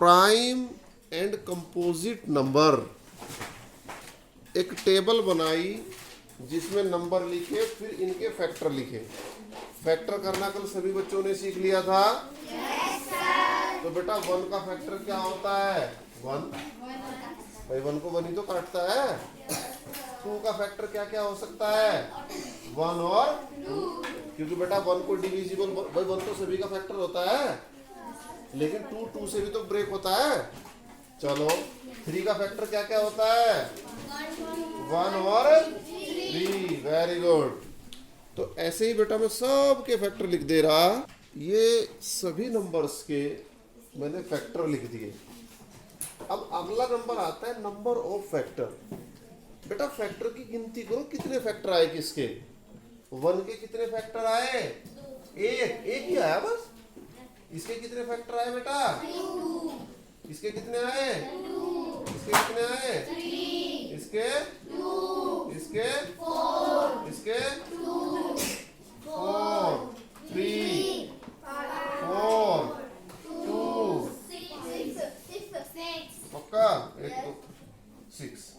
Prime and composite number, एक table बनाई जिसमें नंबर लिखे, फिर इनके फैक्टर लिखे। फैक्टर करना कल सभी बच्चों ने सीख लिया था। तो बेटा 1 का फैक्टर क्या होता है? 1। भाई 1 को 1 ही तो काटता है। 2 का फैक्टर क्या क्या हो सकता है? 1 और 2, क्योंकि बेटा 1 को डिविजिबल, भाई 1 तो सभी का फैक्टर होता है, लेकिन 2 से भी तो ब्रेक होता है। चलो 3 का फैक्टर क्या क्या होता है? 1 और 3। Very good. तो ऐसे ही बेटा मैं सब के फैक्टर लिख दे रहा। ये सभी नंबर्स के मैंने फैक्टर लिख दिए। अब अगला नंबर आता है नंबर ऑफ फैक्टर। बेटा फैक्टर की गिनती करो, कितने फैक्टर आए किसके? 1 के कितने फैक्टर आए? एक ही आया बस। इसके कितने फैक्टर आए बेटा? इसके कितने आए? इसके कितने आए? इसके इसके इसके 4 3 4 2 पक्का 6।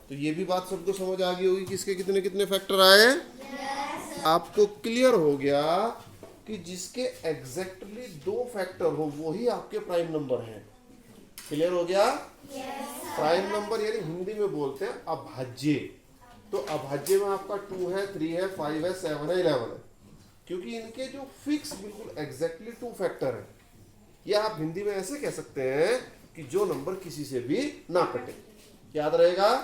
तो ये भी बात सबको समझ आ गई होगी किसके कितने कितने फैक्टर आए। आपको क्लियर हो गया कि जिसके एग्जैक्टली 2 फैक्टर हो वही आपके प्राइम नंबर हैं। क्लियर हो गया? प्राइम नंबर यानी हिंदी में बोलते हैं अभाज्य। तो अभाज्य में आपका 2 है, 3 है, 5 है, 7 है, 11 है, क्योंकि इनके जो फिक्स बिल्कुल एग्जैक्टली 2 फैक्टर है। या आप हिंदी में ऐसे कह सकते हैं कि जो नंबर किसी से भी ना कटे। याद रहेगा?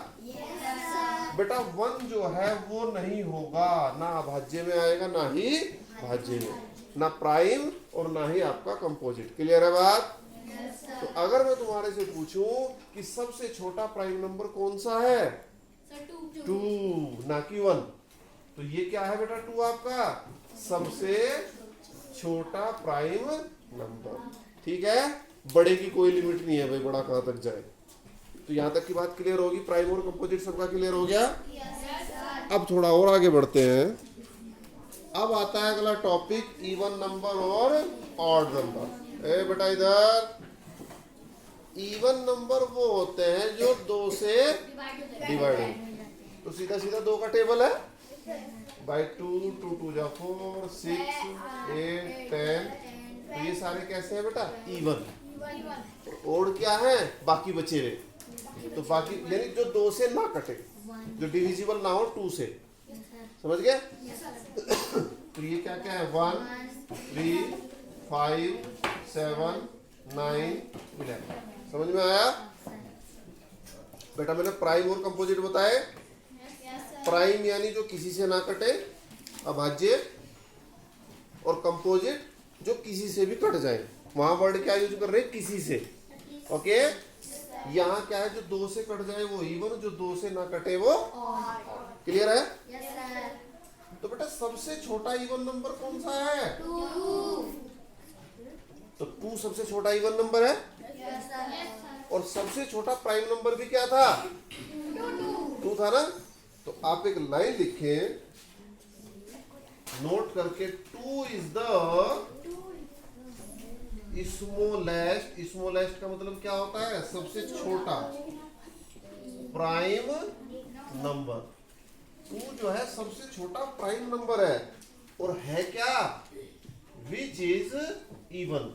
बेटा 1 जो है वो नहीं होगा, ना अभाज्य में आएगा ना ही भाज्य में, ना प्राइम और ना ही आपका कंपोजिट। क्लियर है बात? तो अगर मैं तुम्हारे से पूछूं कि सबसे छोटा प्राइम नंबर कौन सा है? 2, ना कि 1। तो ये क्या है बेटा? 2 आपका सबसे छोटा प्राइम नंबर। ठीक है, बड़े की कोई लिमिट नहीं है भाई, बड़ा कहां तक जाए। तो यहां तक की बात क्लियर होगी। प्राइम और कंपोजिट सबका क्लियर हो गया। अब थोड़ा और आगे बढ़ते हैं। अब आता है अगला टॉपिक, इवन नंबर और ऑड नंबर। ए बेटा इधर, इवन नंबर वो होते हैं जो 2 से डिवाइड हो। तो सीधा सीधा 2 का टेबल है, बाई 2 2 2 जा 4 6 8 10। तो ये सारे कैसे हैं बेटा? इवन। और क्या है? बाकी बचे हुए। तो बाकी यानी जो 2 से ना कटे, जो डिविजिबल ना हो 2 से। समझ गए? तो ये क्या क्या है? 1 3 5 7 9 11। समझ में आया? बेटा मैंने प्राइम और कंपोजिट बताए। प्राइम यानी जो किसी से ना कटे, अभाज्य, और कंपोजिट जो किसी से भी कट जाए। वहां वर्ड क्या यूज कर रहे हैं? किसी से। ओके, यहाँ क्या है? जो 2 से कट जाए वो इवन, जो 2 से ना कटे वो। क्लियर है? तो बेटा सबसे छोटा इवन नंबर कौन सा है? 2। तो 2 सबसे छोटा इवन नंबर है। और सबसे छोटा प्राइम नंबर भी क्या था? 2 था ना। तो आप एक लाइन लिखें नोट करके, 2 इज द स्मॉलेस्ट। स्मॉलेस्ट का मतलब क्या होता है? सबसे छोटा प्राइम नंबर। 2 जो है सबसे छोटा प्राइम नंबर है। और है क्या? Which is even.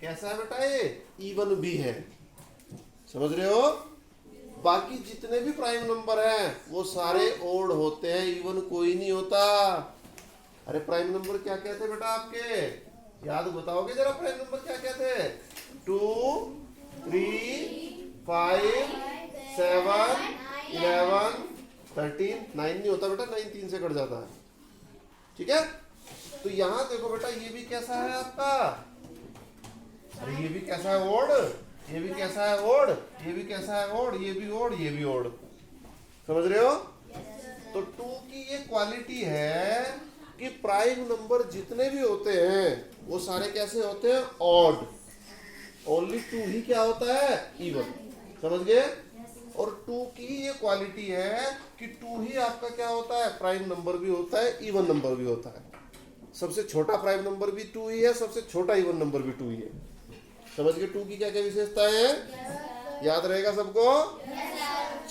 कैसा है बेटा? ये इवन भी है। समझ रहे हो? बाकी जितने भी प्राइम नंबर हैं वो सारे ओड होते हैं, इवन कोई नहीं होता। अरे प्राइम नंबर क्या क्या थे बेटा आपके? याद बताओगे जरा? प्राइम नंबर क्या क्या थे? 2 3 5 7 11 13। 9 नहीं होता बेटा, 9 3 से कट जाता है। ठीक है? तो यहां देखो बेटा, ये भी कैसा है आपका? अरे ये भी कैसा है? ओड। ये भी कैसा है? ओड। ये भी कैसा है? ओड। ये भी ओड, ये भी ओड। समझ रहे हो? तो 2 की ये क्वालिटी है कि प्राइम नंबर जितने भी होते हैं वो सारे कैसे होते हैं? ऑड। ओनली 2 ही क्या होता है? इवन। समझ गए? और 2 की ये क्वालिटी है कि 2 ही आपका क्या होता है? प्राइम नंबर भी होता है, इवन नंबर भी होता है। सबसे छोटा प्राइम नंबर भी 2 ही है, सबसे छोटा इवन नंबर भी 2 ही है। समझ गए टू की क्या क्या विशेषताएं हैं? याद रहेगा सबको?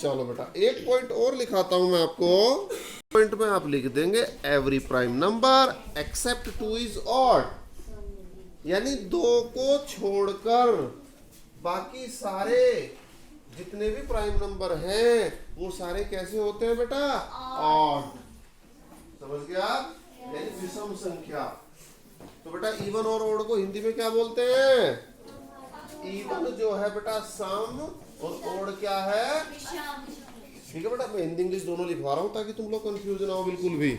चलो बेटा एक पॉइंट और लिखाता हूं मैं आपको। पॉइंट में आप लिख देंगे every prime number except two is odd, यानी दो को छोड़कर बाकी सारे जितने भी प्राइम नंबर हैं वो सारे कैसे होते हैं बेटा? ऑड। समझ गया? यानी विषम संख्या। तो बेटा इवन और ऑड को हिंदी में क्या बोलते हैं? इवन जो है बेटा सम और ऑड क्या है? ठीक है बेटा, मैं हिंदी इंग्लिश दोनों लिखवा रहा हूं ताकि तुम लोग कंफ्यूज ना हो बिल्कुल भी।